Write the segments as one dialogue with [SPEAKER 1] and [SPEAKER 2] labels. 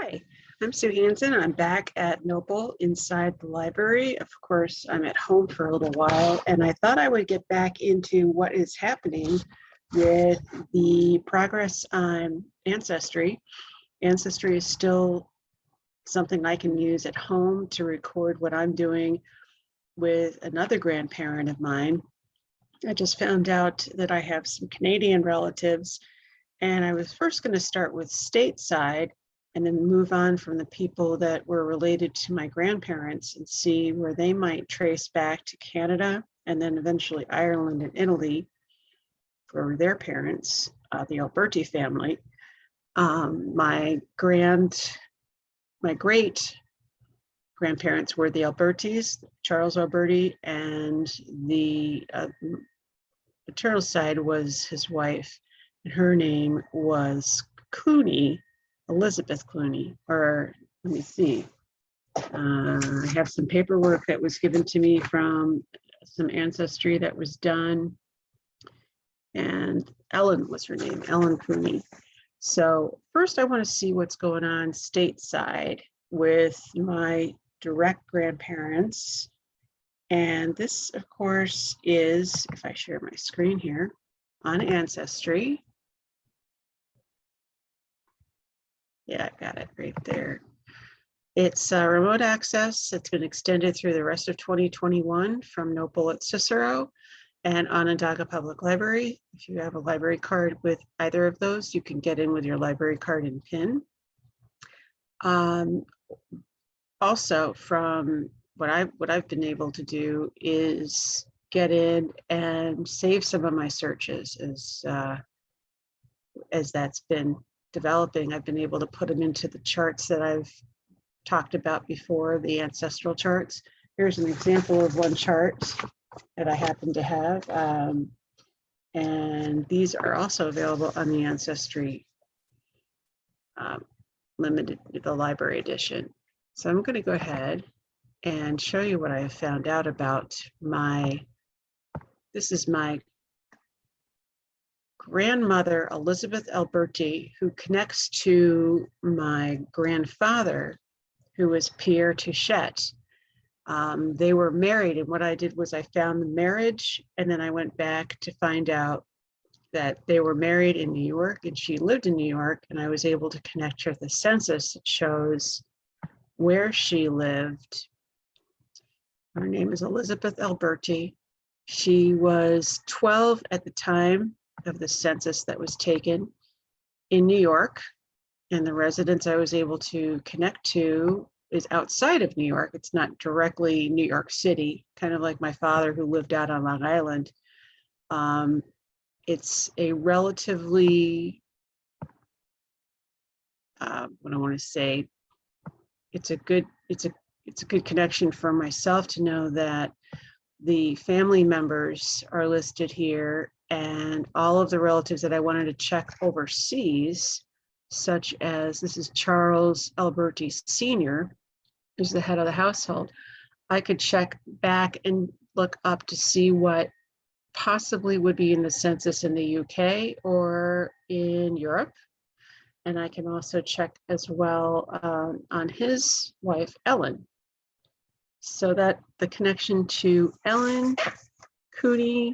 [SPEAKER 1] Hi, I'm Sue Hansen. I'm back at Noble inside the library. Of course, I'm at home for a little while, and I thought I would get back into what is happening with the progress on Ancestry. Ancestry is still something I can use at home to record what I'm doing with another grandparent of mine. I just found out that I have some Canadian relatives, and I was first going to start with stateside and then move on from the people that were related to my grandparents and see where they might trace back to Canada and then eventually Ireland and Italy for their parents, the Alberti family. My great grandparents were the Albertis, Charles Alberti, and the maternal side was his wife, and her name was Cooney, Elizabeth Clooney, or let me see. I have some paperwork that was given to me from some ancestry that was done, and Ellen was her name, Ellen Cooney. So first I want to see what's going on stateside with my direct grandparents. And this, of course, is, if I share my screen here, on Ancestry. Yeah, I got it right there. It's remote access. It's been extended through the rest of 2021 from Noble at Cicero and Onondaga Public Library. If you have a library card with either of those, you can get in with your library card and PIN. Also, from what I've been able to do is get in and save some of my searches as that's been developing. I've been able to put them into the charts that I've talked about before, the ancestral charts. Here's an example of one chart that I happen to have. And these are also available on the Ancestry Limited, the Library Edition. So I'm going to go ahead and show you what I have found out about this is my grandmother, Elizabeth Alberti, who connects to my grandfather, who was Pierre Touchette. They were married, and what I did was I found the marriage, and then I went back to find out that they were married in New York, and she lived in New York, and I was able to connect her to the census that shows where she lived. Her name is Elizabeth Alberti. She was 12 at the time of the census that was taken in New York, and the residence I was able to connect to is outside of New York. It's not directly New York City, kind of like my father who lived out on Long Island. It's a relatively, what I want to say, it's a good connection for myself to know that the family members are listed here, and all of the relatives that I wanted to check overseas, such as this is Charles Alberti Sr., who's the head of the household. I could check back and look up to see what possibly would be in the census in the UK or in Europe. And I can also check as well on his wife, Ellen. So that the connection to Ellen Cooney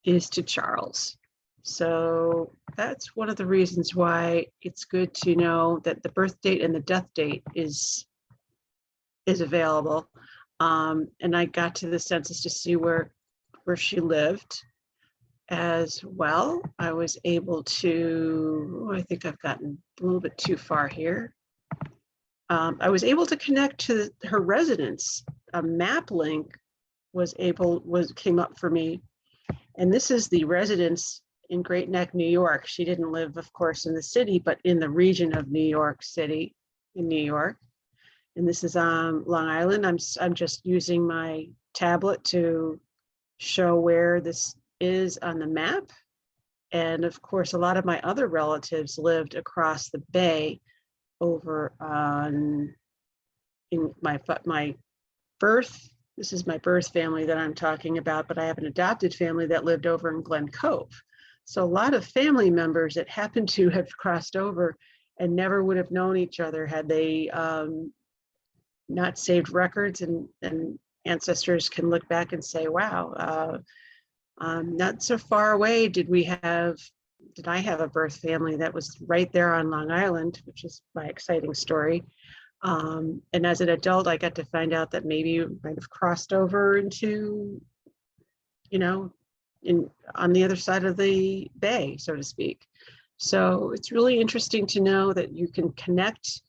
[SPEAKER 1] is to Charles. So that's one of the reasons why it's good to know that the birth date and the death date is available. And I got to the census to see where she lived as well. I was able to, I think I've gotten a little bit too far here. I was able to connect to her residence. A map link came up for me. And this is the residence in Great Neck, New York. She didn't live, of course, in the city, but in the region of New York City, in New York. And this is on Long Island. I'm just using my tablet to show where this is on the map. And of course, a lot of my other relatives lived across the bay over in my birth. This is my birth family that I'm talking about, but I have an adopted family that lived over in Glen Cove. So a lot of family members that happen to have crossed over and never would have known each other had they not saved records, and ancestors can look back and say, wow, not so far away did I have a birth family that was right there on Long Island, which is my exciting story. And as an adult, I got to find out that maybe you might have crossed over into, on the other side of the bay, so to speak. So it's really interesting to know that you can connect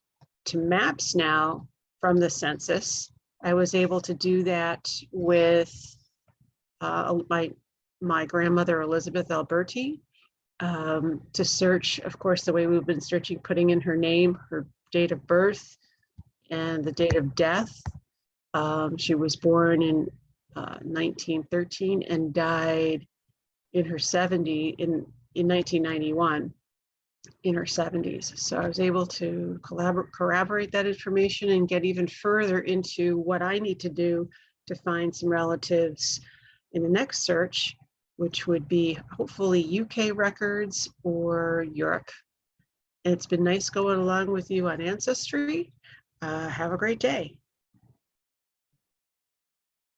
[SPEAKER 1] to maps now from the census. I was able to do that with my grandmother, Elizabeth Alberti, to search, of course, the way we've been searching, putting in her name, her date of birth, and the date of death. She was born in 1913 and died in her 70s in 1991 in her 70s. So I was able to corroborate that information and get even further into what I need to do to find some relatives in the next search, which would be hopefully UK records or Europe. And it's been nice going along with you on Ancestry. Have a great day.